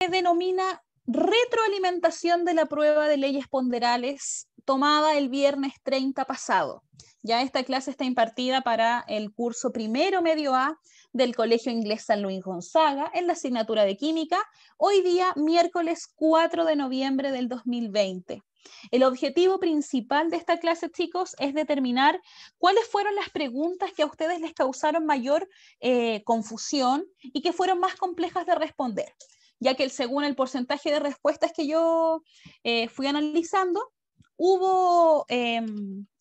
denomina retroalimentación de la prueba de leyes ponderales tomada el viernes 30 pasado. Ya esta clase está impartida para el curso primero medio A del Colegio Inglés San Luis Gonzaga en la asignatura de Química, hoy día miércoles 4 de noviembre del 2020. El objetivo principal de esta clase, chicos, es determinar cuáles fueron las preguntas que a ustedes les causaron mayor confusión y que fueron más complejas de responder, ya que según el porcentaje de respuestas que yo fui analizando, hubo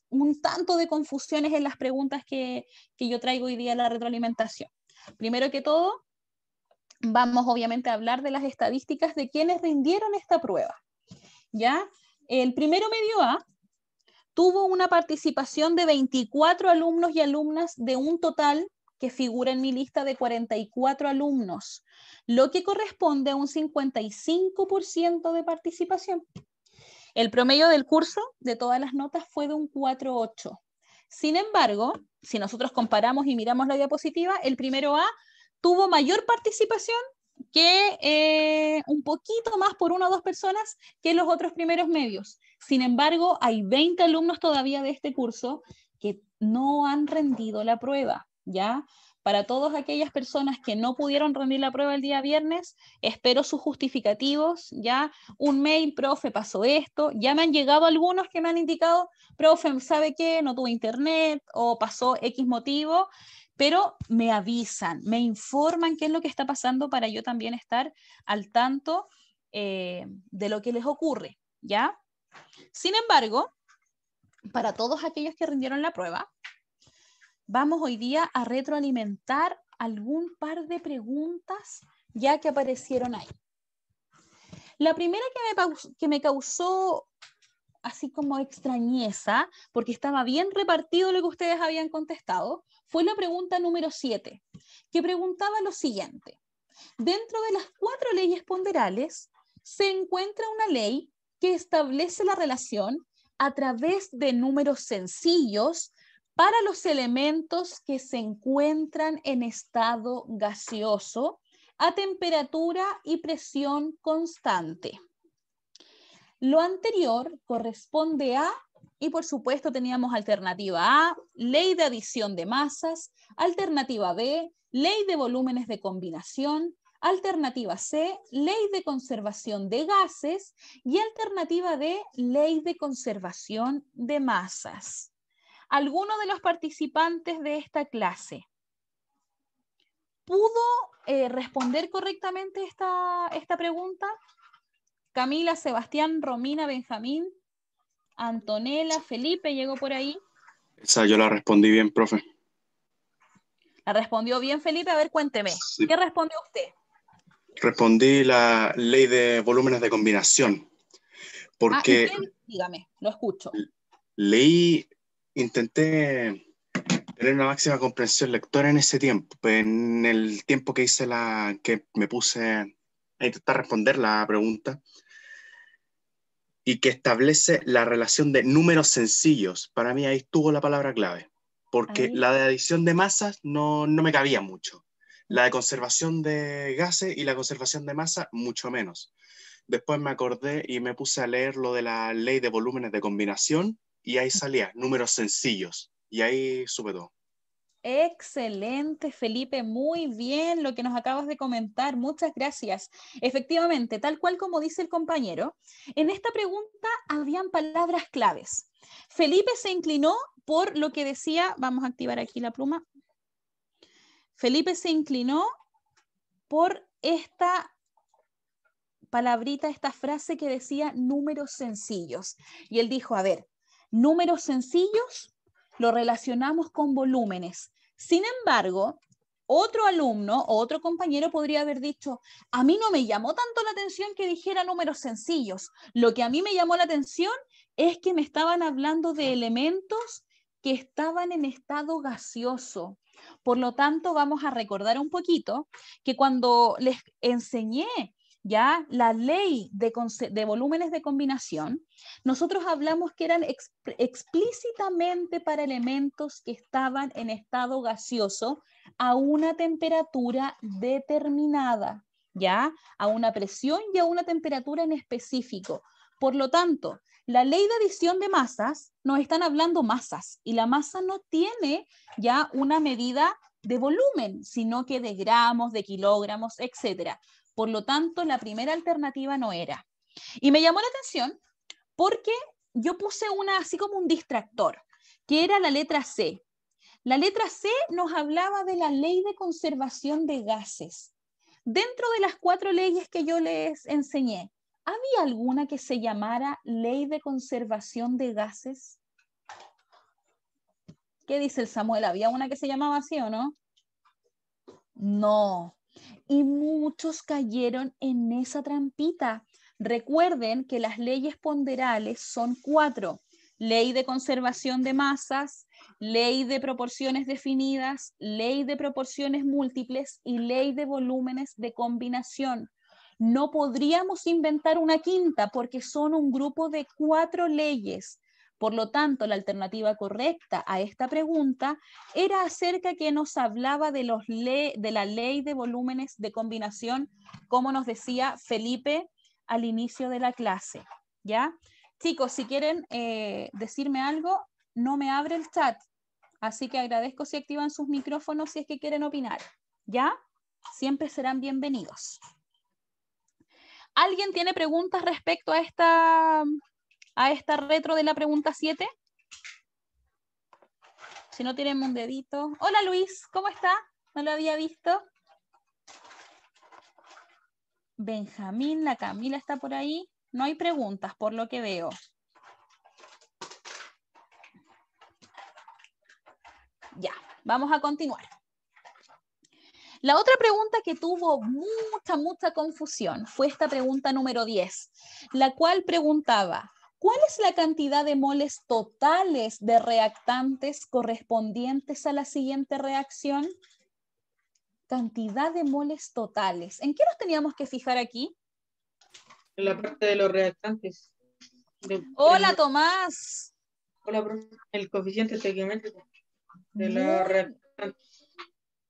un tanto de confusiones en las preguntas que yo traigo hoy día a la retroalimentación. Primero que todo, vamos obviamente a hablar de las estadísticas de quienes rindieron esta prueba. ¿Ya? El primero medio A tuvo una participación de 24 alumnos y alumnas de un total que figura en mi lista de 44 alumnos, lo que corresponde a un 55% de participación. El promedio del curso de todas las notas fue de un 4.8. Sin embargo, si nosotros comparamos y miramos la diapositiva, el primero A tuvo mayor participación que un poquito más por 1 o 2 personas que los otros primeros medios. Sin embargo, hay 20 alumnos todavía de este curso que no han rendido la prueba, ¿ya? Para todas aquellas personas que no pudieron rendir la prueba el día viernes, espero sus justificativos, ¿ya? Un mail, profe, pasó esto. Ya me han llegado algunos que me han indicado, profe, ¿sabe qué? No tuve internet o pasó X motivo, pero me avisan, me informan qué es lo que está pasando para yo también estar al tanto de lo que les ocurre, ¿ya? Sin embargo, para todos aquellos que rindieron la prueba, vamos hoy día a retroalimentar algún par de preguntas ya que aparecieron ahí. La primera que me causó así como extrañeza, porque estaba bien repartido lo que ustedes habían contestado, fue la pregunta número 7, que preguntaba lo siguiente. Dentro de las 4 leyes ponderales, se encuentra una ley que establece la relación a través de números sencillos para los elementos que se encuentran en estado gaseoso a temperatura y presión constante. Lo anterior corresponde a, y por supuesto teníamos alternativa A, ley de adición de masas, alternativa B, ley de volúmenes de combinación, alternativa C, ley de conservación de gases y alternativa D, ley de conservación de masas. ¿Alguno de los participantes de esta clase pudo responder correctamente esta pregunta? Camila, Sebastián, Romina, Benjamín, Antonella, Felipe, llegó por ahí. Esa yo la respondí bien, profe. ¿La respondió bien, Felipe? A ver, cuénteme. Sí. ¿Qué respondió usted? Respondí la ley de volúmenes de combinación. Porque dígame, lo escucho. Intenté tener una máxima comprensión lectora en ese tiempo, en el tiempo que que me puse a intentar responder la pregunta, y que establece la relación de números sencillos. Para mí ahí estuvo la palabra clave, porque la de adición de masas no me cabía mucho. La de conservación de gases y la conservación de masa, mucho menos. Después me acordé y me puse a leer lo de la ley de volúmenes de combinación, y ahí salía números sencillos, y ahí supe todo. Excelente, Felipe, muy bien lo que nos acabas de comentar, muchas gracias. Efectivamente, tal cual como dice el compañero, en esta pregunta habían palabras claves. Felipe se inclinó por lo que decía, vamos a activar aquí la pluma. Felipe se inclinó por esta palabrita, esta frase que decía números sencillos. Y él dijo, a ver, números sencillos lo relacionamos con volúmenes. Sin embargo, otro alumno o otro compañero podría haber dicho, a mí no me llamó tanto la atención que dijera números sencillos. Lo que a mí me llamó la atención es que me estaban hablando de elementos que estaban en estado gaseoso. Por lo tanto, vamos a recordar un poquito que cuando les enseñé ya la ley de volúmenes de combinación, nosotros hablamos que eran explícitamente para elementos que estaban en estado gaseoso a una temperatura determinada. ¿ya? A una presión y a una temperatura en específico. Por lo tanto, la ley de adición de masas, nos están hablando masas, y la masa no tiene ya una medida de volumen, sino que de gramos, de kilogramos, etc. Por lo tanto, la primera alternativa no era. Y me llamó la atención porque yo puse una así como un distractor, que era la letra C. La letra C nos hablaba de la ley de conservación de gases. Dentro de las 4 leyes que yo les enseñé, ¿había alguna que se llamara ley de conservación de gases? ¿Qué dice el Samuel? ¿Había una que se llamaba así o no? No. Y muchos cayeron en esa trampita. Recuerden que las leyes ponderales son 4. Ley de conservación de masas, ley de proporciones definidas, ley de proporciones múltiples y ley de volúmenes de combinación. No podríamos inventar una quinta porque son un grupo de 4 leyes. Por lo tanto, la alternativa correcta a esta pregunta era acerca que nos hablaba de la ley de volúmenes de combinación, como nos decía Felipe al inicio de la clase. ¿Ya? Chicos, si quieren decirme algo, no me abre el chat. Así que agradezco si activan sus micrófonos si es que quieren opinar. ¿Ya? Siempre serán bienvenidos. ¿Alguien tiene preguntas respecto a esta retro de la pregunta 7? Si no, tienen un dedito. Hola Luis, ¿cómo está? No lo había visto. Benjamín, la Camila está por ahí. No hay preguntas, por lo que veo. Ya, vamos a continuar. La otra pregunta que tuvo mucha confusión fue esta pregunta número 10, la cual preguntaba, ¿cuál es la cantidad de moles totales de reactantes correspondientes a la siguiente reacción? Cantidad de moles totales. ¿En qué nos teníamos que fijar aquí? En la parte de los reactantes. Hola, Tomás. Hola, profe. El coeficiente estequiométrico de la reactante.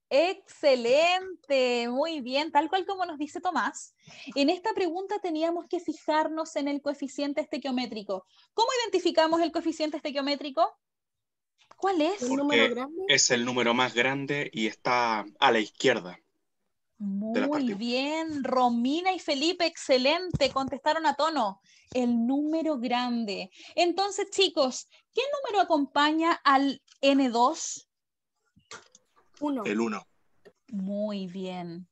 Excelente, muy bien, tal cual como nos dice Tomás. En esta pregunta teníamos que fijarnos en el coeficiente estequiométrico. ¿Cómo identificamos el coeficiente estequiométrico? ¿Cuál es? ¿El número grande? Es el número más grande y está a la izquierda. Muy bien, Romina y Felipe, excelente, contestaron a tono. El número grande. Entonces, chicos, ¿qué número acompaña al N2? 1. El 1. Muy bien.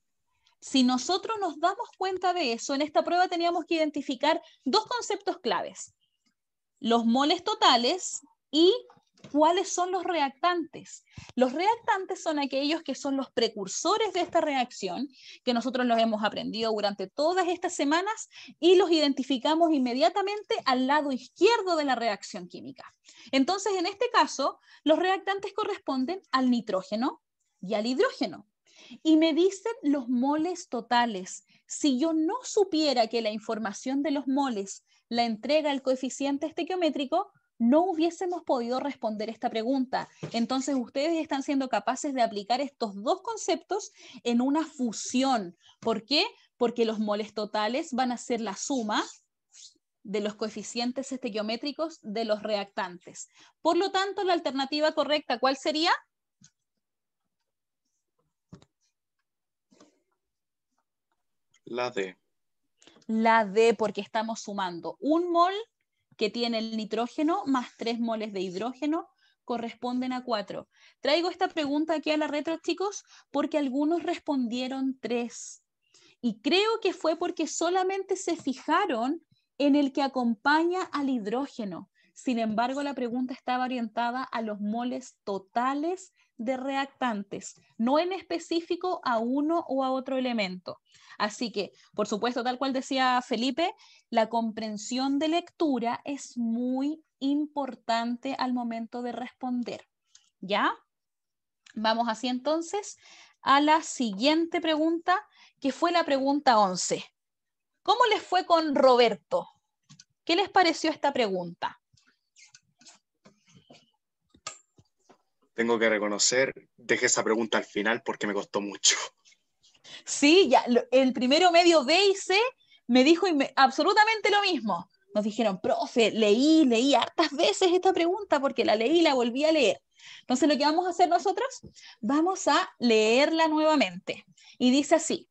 Si nosotros nos damos cuenta de eso, en esta prueba teníamos que identificar 2 conceptos claves. Los moles totales y cuáles son los reactantes. Los reactantes son aquellos que son los precursores de esta reacción, que nosotros los hemos aprendido durante todas estas semanas y los identificamos inmediatamente al lado izquierdo de la reacción química. Entonces, en este caso, los reactantes corresponden al nitrógeno y al hidrógeno. Y me dicen los moles totales. Si yo no supiera que la información de los moles la entrega el coeficiente estequiométrico, no hubiésemos podido responder esta pregunta. Entonces, ustedes están siendo capaces de aplicar estos 2 conceptos en una fusión. ¿Por qué? Porque los moles totales van a ser la suma de los coeficientes estequiométricos de los reactantes. Por lo tanto, la alternativa correcta, ¿cuál sería? La D. La D, porque estamos sumando un mol que tiene el nitrógeno más 3 moles de hidrógeno, corresponden a 4. Traigo esta pregunta aquí a la retro, chicos, porque algunos respondieron 3. Y creo que fue porque solamente se fijaron en el que acompaña al hidrógeno. Sin embargo, la pregunta estaba orientada a los moles totales de reactantes, no en específico a uno o a otro elemento. Así que, por supuesto, tal cual decía Felipe, la comprensión de lectura es muy importante al momento de responder. ¿Ya? Vamos así entonces a la siguiente pregunta, que fue la pregunta 11. ¿Cómo les fue con Roberto? ¿Qué les pareció esta pregunta? Tengo que reconocer, dejé esa pregunta al final porque me costó mucho. Sí, ya, el primero medio B y C me dijo absolutamente lo mismo. Nos dijeron, profe, leí hartas veces esta pregunta porque la leí y la volví a leer. Entonces, lo que vamos a hacer nosotros, vamos a leerla nuevamente. Y dice así,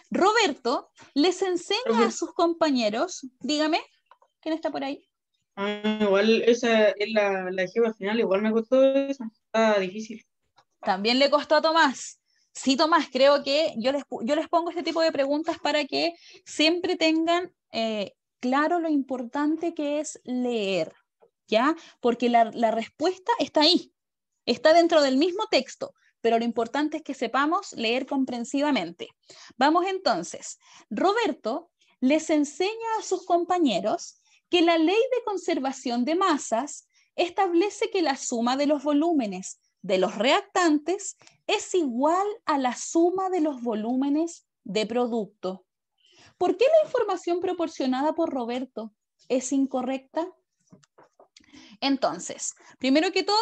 Roberto les enseña a sus compañeros, dígame, ¿quién está por ahí? Igual esa es la álgebra final, igual me costó eso, está difícil. También le costó a Tomás. Sí, Tomás, creo que yo les pongo este tipo de preguntas para que siempre tengan claro lo importante que es leer, ¿ya? Porque la respuesta está ahí, está dentro del mismo texto, pero lo importante es que sepamos leer comprensivamente. Vamos entonces. Roberto les enseña a sus compañeros que la ley de conservación de masas establece que la suma de los volúmenes de los reactantes es igual a la suma de los volúmenes de producto. ¿Por qué la información proporcionada por Roberto es incorrecta? Entonces, primero que todo,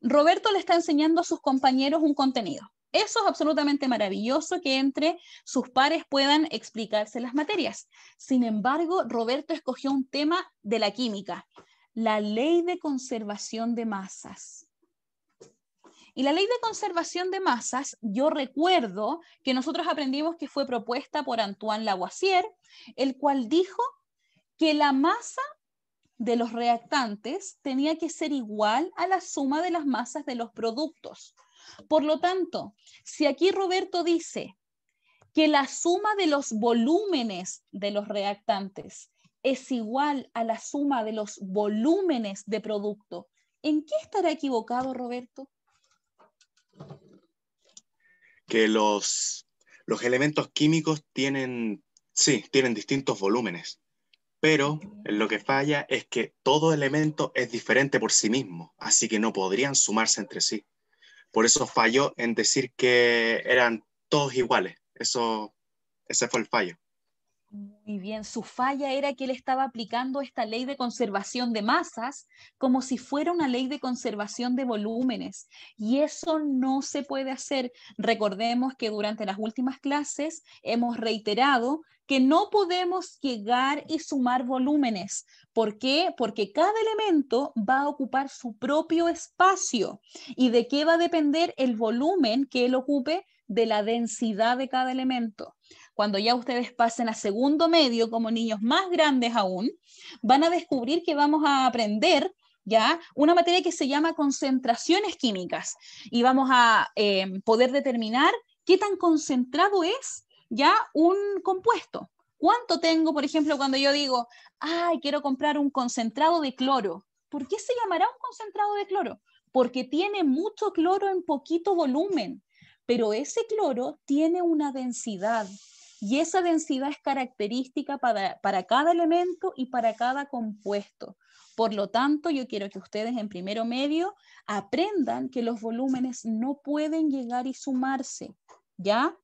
Roberto le está enseñando a sus compañeros un contenido. Eso es absolutamente maravilloso, que entre sus pares puedan explicarse las materias. Sin embargo, Roberto escogió un tema de la química, la ley de conservación de masas. Y la ley de conservación de masas, yo recuerdo que nosotros aprendimos que fue propuesta por Antoine Lavoisier, el cual dijo que la masa de los reactantes tenía que ser igual a la suma de las masas de los productos. Por lo tanto, si aquí Roberto dice que la suma de los volúmenes de los reactantes es igual a la suma de los volúmenes de producto, ¿en qué estará equivocado Roberto? Que los elementos químicos tienen, sí, tienen distintos volúmenes, pero en lo que falla es que todo elemento es diferente por sí mismo, así que no podrían sumarse entre sí. Por eso falló en decir que eran todos iguales. Ese fue el fallo. Muy bien, su falla era que él estaba aplicando esta ley de conservación de masas como si fuera una ley de conservación de volúmenes. Y eso no se puede hacer. Recordemos que durante las últimas clases hemos reiterado que no podemos llegar y sumar volúmenes. ¿Por qué? Porque cada elemento va a ocupar su propio espacio. ¿Y de qué va a depender el volumen que él ocupe? De la densidad de cada elemento. Cuando ya ustedes pasen a segundo medio, como niños más grandes aún, van a descubrir que vamos a aprender ya una materia que se llama concentraciones químicas y vamos a poder determinar qué tan concentrado es ya un compuesto. ¿Cuánto tengo, por ejemplo, cuando yo digo, ay, quiero comprar un concentrado de cloro? ¿Por qué se llamará un concentrado de cloro? Porque tiene mucho cloro en poquito volumen, pero ese cloro tiene una densidad. Y esa densidad es característica para cada elemento y para cada compuesto. Por lo tanto, yo quiero que ustedes en primero medio aprendan que los volúmenes no pueden llegar y sumarse, ¿ya?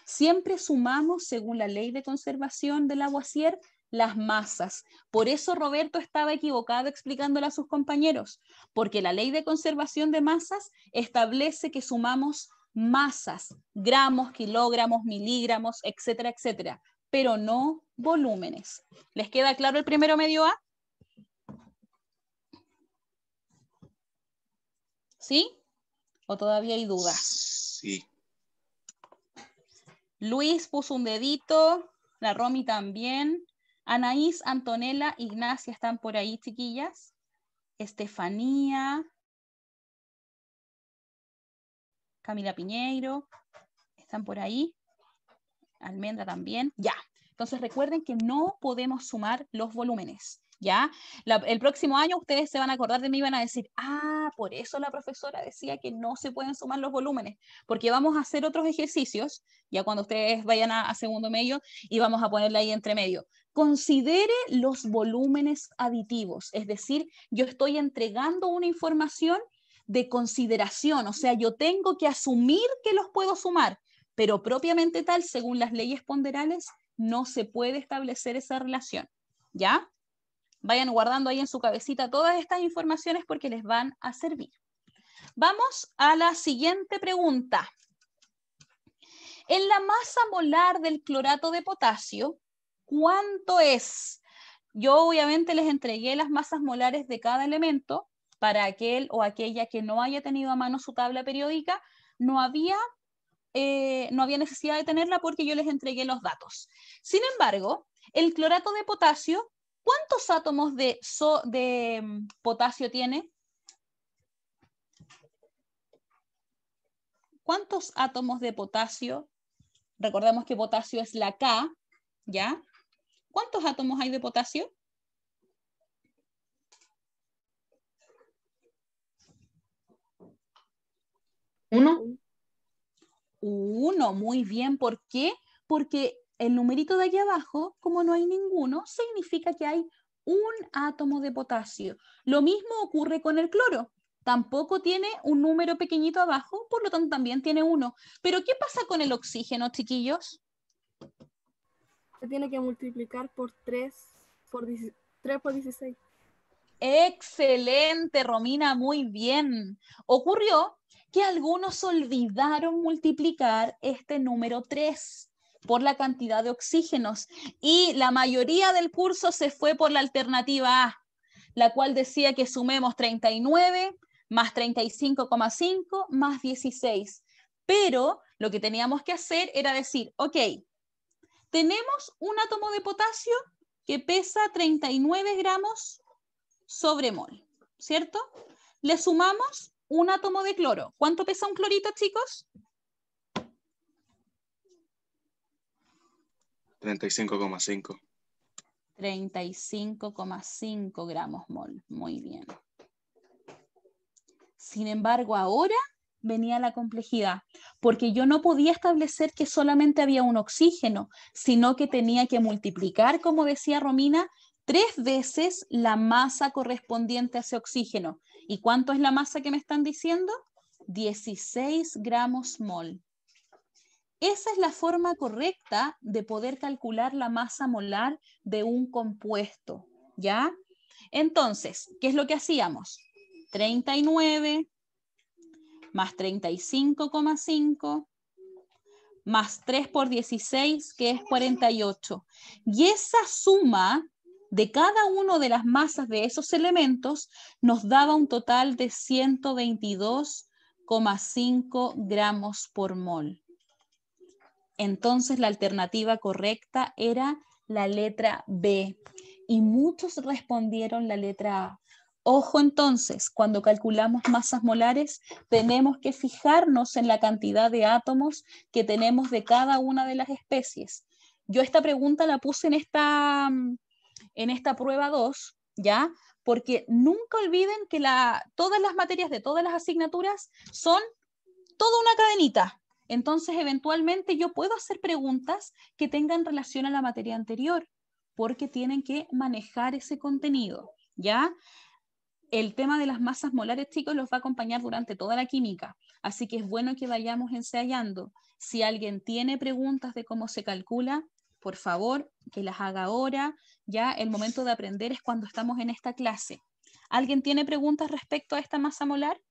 Siempre sumamos, según la ley de conservación de Lavoisier, las masas. Por eso Roberto estaba equivocado explicándole a sus compañeros, porque la ley de conservación de masas establece que sumamos masas, gramos, kilogramos, miligramos, etcétera, etcétera, pero no volúmenes. ¿Les queda claro el primero medio A? ¿Sí? ¿O todavía hay dudas? Sí. Luis puso un dedito, la Romy también. Anaís, Antonella, Ignacia están por ahí, chiquillas. Estefanía, Camila Piñeiro, están por ahí. Almendra también. Ya. Entonces recuerden que no podemos sumar los volúmenes. ¿Ya? El próximo año ustedes se van a acordar de mí y van a decir, ah, por eso la profesora decía que no se pueden sumar los volúmenes, porque vamos a hacer otros ejercicios, ya cuando ustedes vayan a segundo medio, y vamos a ponerle ahí entre medio. Considere los volúmenes aditivos, es decir, yo estoy entregando una información de consideración, o sea, yo tengo que asumir que los puedo sumar, pero propiamente tal, según las leyes ponderales, no se puede establecer esa relación, ¿ya? Vayan guardando ahí en su cabecita todas estas informaciones porque les van a servir. Vamos a la siguiente pregunta. En la masa molar del clorato de potasio, ¿cuánto es? Yo obviamente les entregué las masas molares de cada elemento. Para aquel o aquella que no haya tenido a mano su tabla periódica, no había necesidad de tenerla porque yo les entregué los datos. Sin embargo, el clorato de potasio, ¿cuántos átomos de potasio tiene? ¿Cuántos átomos de potasio? Recordemos que potasio es la K, ¿ya? ¿Cuántos átomos hay de potasio? 1. 1, muy bien. ¿Por qué? Porque el numerito de aquí abajo, como no hay ninguno, significa que hay un átomo de potasio. Lo mismo ocurre con el cloro. Tampoco tiene un número pequeñito abajo, por lo tanto también tiene 1. Pero ¿qué pasa con el oxígeno, chiquillos? Se tiene que multiplicar por 3 por 16. Excelente, Romina, muy bien. Ocurrió que algunos olvidaron multiplicar este número 3 por la cantidad de oxígenos y la mayoría del curso se fue por la alternativa A, la cual decía que sumemos 39 más 35,5 más 16. Pero lo que teníamos que hacer era decir, ok, tenemos un átomo de potasio que pesa 39 gramos sobre mol, ¿cierto? Le sumamos un átomo de cloro. ¿Cuánto pesa un clorito, chicos? 35,5. 35,5 gramos mol. Muy bien. Sin embargo, ahora venía la complejidad, porque yo no podía establecer que solamente había un oxígeno, sino que tenía que multiplicar, como decía Romina, 3 veces la masa correspondiente a ese oxígeno. ¿Y cuánto es la masa que me están diciendo? 16 gramos mol. Esa es la forma correcta de poder calcular la masa molar de un compuesto, ¿ya? Entonces, ¿qué es lo que hacíamos? 39 más 35,5 más 3 por 16, que es 48. Y esa suma de cada una de las masas de esos elementos nos daba un total de 122,5 gramos por mol. Entonces la alternativa correcta era la letra B y muchos respondieron la letra A. Ojo entonces, cuando calculamos masas molares, tenemos que fijarnos en la cantidad de átomos que tenemos de cada una de las especies. Yo esta pregunta la puse en esta prueba 2, ¿ya? Porque nunca olviden que todas las materias de todas las asignaturas son toda una cadenita. Entonces, eventualmente yo puedo hacer preguntas que tengan relación a la materia anterior, porque tienen que manejar ese contenido, ¿ya? El tema de las masas molares, chicos, los va a acompañar durante toda la química, así que es bueno que vayamos ensayando. Si alguien tiene preguntas de cómo se calcula, por favor, que las haga ahora. Ya el momento de aprender es cuando estamos en esta clase. ¿Alguien tiene preguntas respecto a esta masa molar?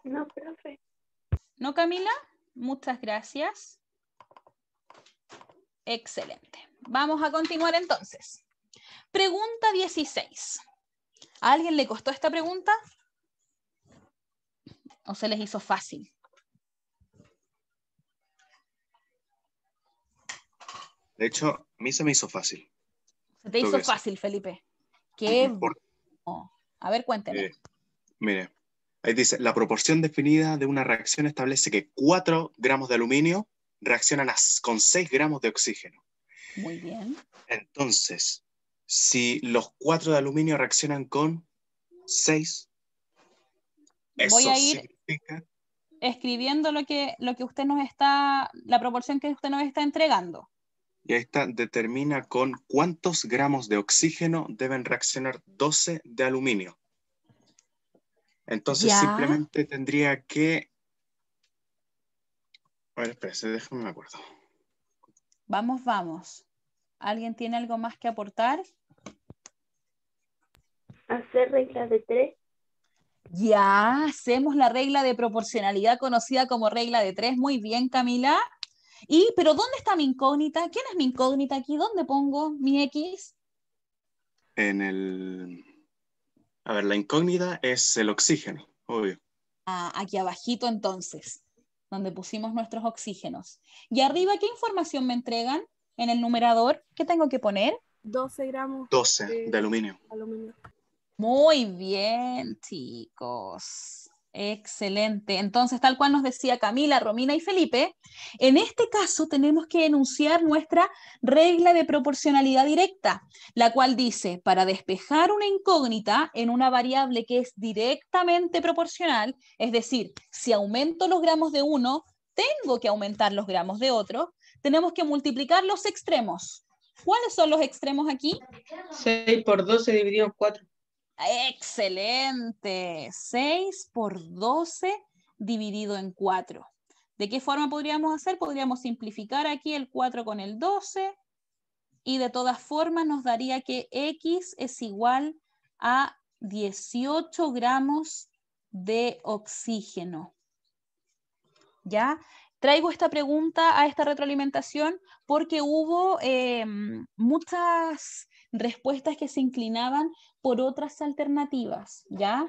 No, profe. ¿No, Camila? Muchas gracias. Excelente. Vamos a continuar entonces. Pregunta 16. ¿A alguien le costó esta pregunta? ¿O se les hizo fácil? De hecho, a mí se me hizo fácil. Se te hizo fácil, Felipe. Qué bueno. A ver, cuénteme. Mire, ahí dice, la proporción definida de una reacción establece que 4 gramos de aluminio reaccionan con 6 gramos de oxígeno. Muy bien. Entonces, si los 4 de aluminio reaccionan con 6, Voy eso a ir significa... escribiendo lo que usted nos está, la proporción que usted nos está entregando. Y ahí está, determina con cuántos gramos de oxígeno deben reaccionar 12 de aluminio. Entonces ¿Ya? simplemente tendría que... A ver, espérese, déjame me acuerdo. Vamos. ¿Alguien tiene algo más que aportar? Hacer regla de 3. Ya, hacemos la regla de proporcionalidad conocida como regla de 3. Muy bien, Camila. ¿Pero dónde está mi incógnita? ¿Quién es mi incógnita aquí? ¿Dónde pongo mi X? A ver, la incógnita es el oxígeno, obvio. Aquí abajito entonces, donde pusimos nuestros oxígenos. Y arriba, ¿qué información me entregan en el numerador? ¿Qué tengo que poner? 12 gramos 12 de aluminio. aluminio. Muy bien, chicos. Excelente. Entonces, tal cual nos decía Camila, Romina y Felipe, en este caso tenemos que enunciar nuestra regla de proporcionalidad directa, la cual dice, para despejar una incógnita en una variable que es directamente proporcional, es decir, si aumento los gramos de uno, tengo que aumentar los gramos de otro, tenemos que multiplicar los extremos. ¿Cuáles son los extremos aquí? 6 por 12 dividido en 4. Excelente. 6 por 12 dividido en 4. ¿De qué forma podríamos hacer? Podríamos simplificar aquí el 4 con el 12 y de todas formas nos daría que X es igual a 18 gramos de oxígeno. ¿Ya? Traigo esta pregunta a esta retroalimentación porque hubo muchas respuestas que se inclinaban por otras alternativas, ¿ya?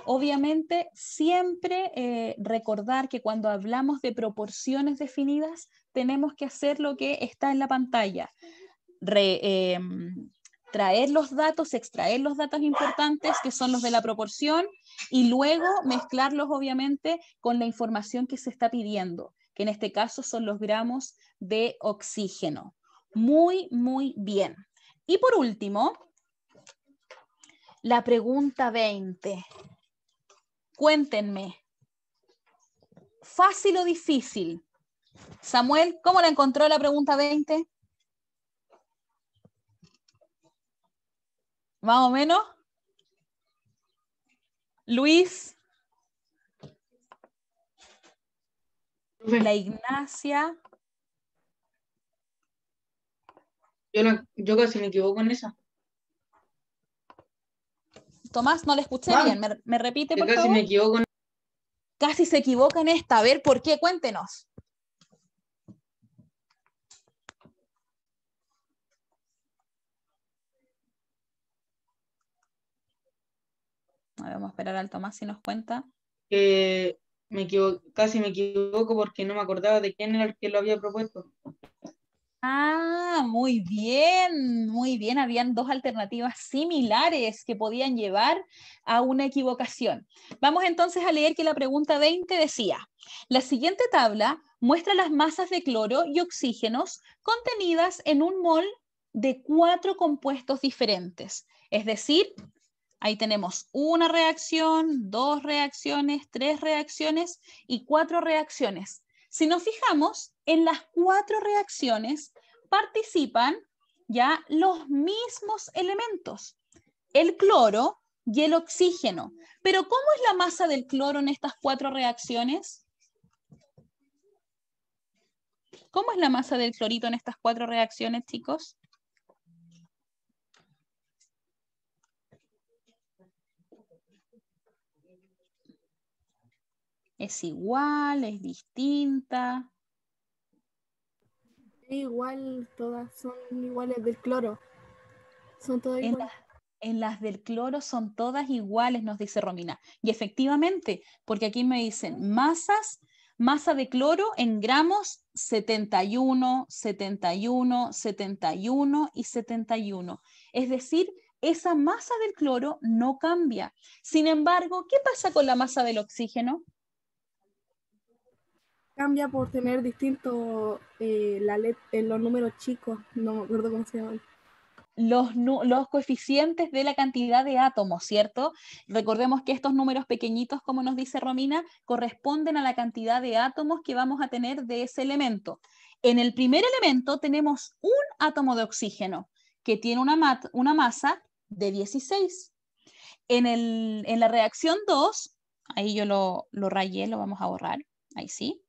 Obviamente, siempre recordar que cuando hablamos de proporciones definidas, tenemos que hacer lo que está en la pantalla. Traer los datos, extraer los datos importantes, que son los de la proporción, y luego mezclarlos, obviamente, con la información que se está pidiendo, que en este caso son los gramos de oxígeno. Muy, muy bien. Y por último, la pregunta 20. Cuéntenme, ¿fácil o difícil? Samuel, ¿cómo la encontró la pregunta 20? ¿Más o menos? Luis, la Ignacia. Yo casi me equivoco en esa. Tomás, no le escuché bien. ¿Me repite, Yo por casi favor? me equivoco en Casi se equivoca en esta. A ver, ¿por qué? Cuéntenos. Vamos a esperar al Tomás si nos cuenta. casi me equivoco porque no me acordaba de quién era el que lo había propuesto. Muy bien, muy bien. Habían dos alternativas similares que podían llevar a una equivocación. Vamos entonces a leer que la pregunta 20 decía, la siguiente tabla muestra las masas de cloro y oxígenos contenidas en un mol de 4 compuestos diferentes. Es decir, ahí tenemos una reacción, 2 reacciones, 3 reacciones y 4 reacciones. Si nos fijamos, en las 4 reacciones participan ya los mismos elementos, el cloro y el oxígeno. Pero ¿cómo es la masa del cloro en estas 4 reacciones? ¿Cómo es la masa del clorito en estas 4 reacciones, chicos? ¿Es igual? ¿Es distinta? Igual, todas son iguales del cloro. Son todas iguales. En las del cloro son todas iguales, nos dice Romina. Y efectivamente, porque aquí me dicen masa de cloro en gramos 71, 71, 71 y 71. Es decir, esa masa del cloro no cambia. Sin embargo, ¿qué pasa con la masa del oxígeno? Cambia por tener distintos los números chicos. No me acuerdo cómo se llaman. Los coeficientes de la cantidad de átomos, ¿cierto? Recordemos que estos números pequeñitos, como nos dice Romina, corresponden a la cantidad de átomos que vamos a tener de ese elemento. En el primer elemento tenemos un átomo de oxígeno que tiene una masa de 16. En la reacción 2, ahí yo lo rayé, lo vamos a borrar, ahí sí.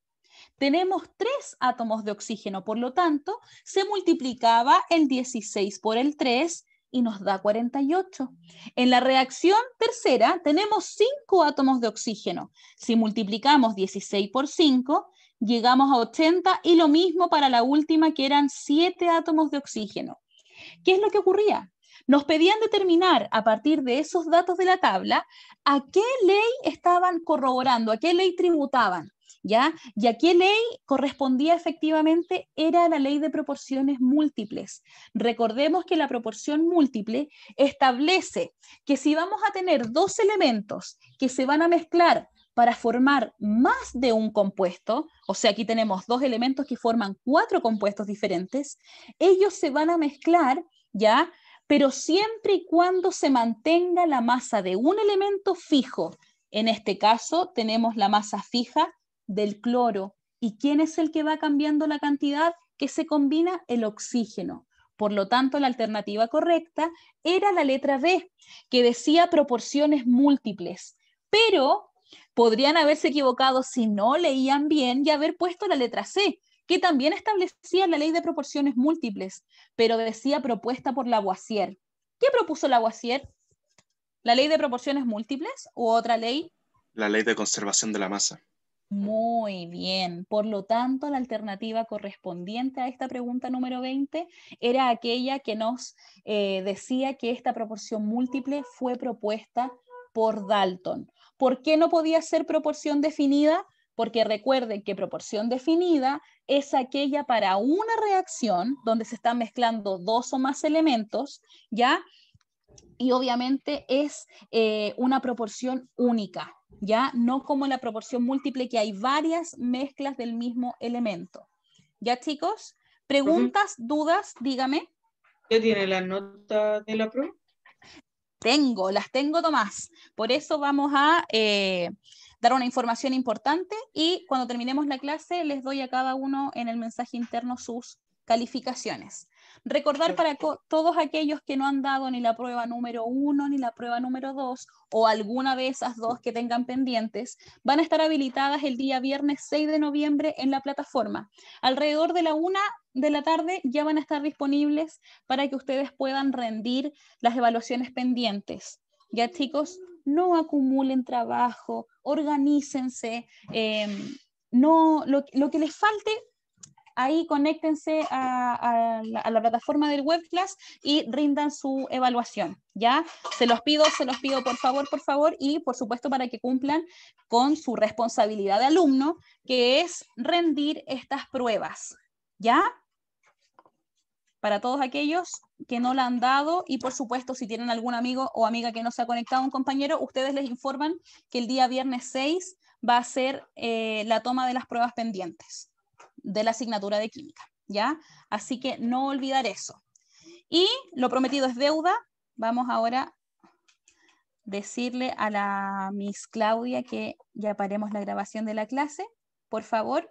Tenemos 3 átomos de oxígeno, por lo tanto, se multiplicaba el 16 por el 3 y nos da 48. En la reacción tercera tenemos 5 átomos de oxígeno. Si multiplicamos 16 por 5, llegamos a 80 y lo mismo para la última que eran 7 átomos de oxígeno. ¿Qué es lo que ocurría? Nos pedían determinar a partir de esos datos de la tabla a qué ley estaban corroborando, a qué ley tributaban, ¿ya? Y a qué ley correspondía efectivamente era la ley de proporciones múltiples. Recordemos que la proporción múltiple establece que si vamos a tener dos elementos que se van a mezclar para formar más de un compuesto, o sea, aquí tenemos dos elementos que forman 4 compuestos diferentes, ellos se van a mezclar, ¿ya? Pero siempre y cuando se mantenga la masa de un elemento fijo. En este caso tenemos la masa fija del cloro. ¿Y quién es el que va cambiando la cantidad que se combina? El oxígeno. Por lo tanto, la alternativa correcta era la letra B, que decía proporciones múltiples. Pero podrían haberse equivocado si no leían bien y haber puesto la letra C, que también establecía la ley de proporciones múltiples, pero decía propuesta por Lavoisier. ¿Qué propuso Lavoisier? ¿La ley de proporciones múltiples u otra ley? La ley de conservación de la masa. Muy bien. Por lo tanto, la alternativa correspondiente a esta pregunta número 20 era aquella que nos decía que esta proporción múltiple fue propuesta por Dalton. ¿Por qué no podía ser proporción definida? Porque recuerden que proporción definida es aquella para una reacción donde se están mezclando 2 o más elementos, ¿ya? Y obviamente es una proporción única, ¿ya? No como la proporción múltiple que hay varias mezclas del mismo elemento. ¿Ya, chicos? ¿Preguntas, dudas? Dígame. ¿Ya tiene las notas de la prueba? Las tengo, Tomás. Por eso vamos a dar una información importante y cuando terminemos la clase les doy a cada uno en el mensaje interno sus calificaciones. Recordar para todos aquellos que no han dado ni la prueba número 1 ni la prueba número 2 o alguna de esas dos que tengan pendientes, van a estar habilitadas el día viernes 6 de noviembre en la plataforma. Alrededor de la 1 de la tarde ya van a estar disponibles para que ustedes puedan rendir las evaluaciones pendientes. Ya, chicos, no acumulen trabajo, organícense, lo que les falte, ahí conéctense a la plataforma del webclass y rindan su evaluación, ¿ya? Se los pido por favor, y por supuesto para que cumplan con su responsabilidad de alumno, que es rendir estas pruebas, ¿ya? Para todos aquellos que no la han dado y por supuesto si tienen algún amigo o amiga que no se ha conectado, un compañero, ustedes les informan que el día viernes 6 va a ser la toma de las pruebas pendientes de la asignatura de química, ¿ya? Así que no olvidar eso. Y lo prometido es deuda. Vamos ahora a decirle a la Miss Claudia que ya paremos la grabación de la clase, por favor.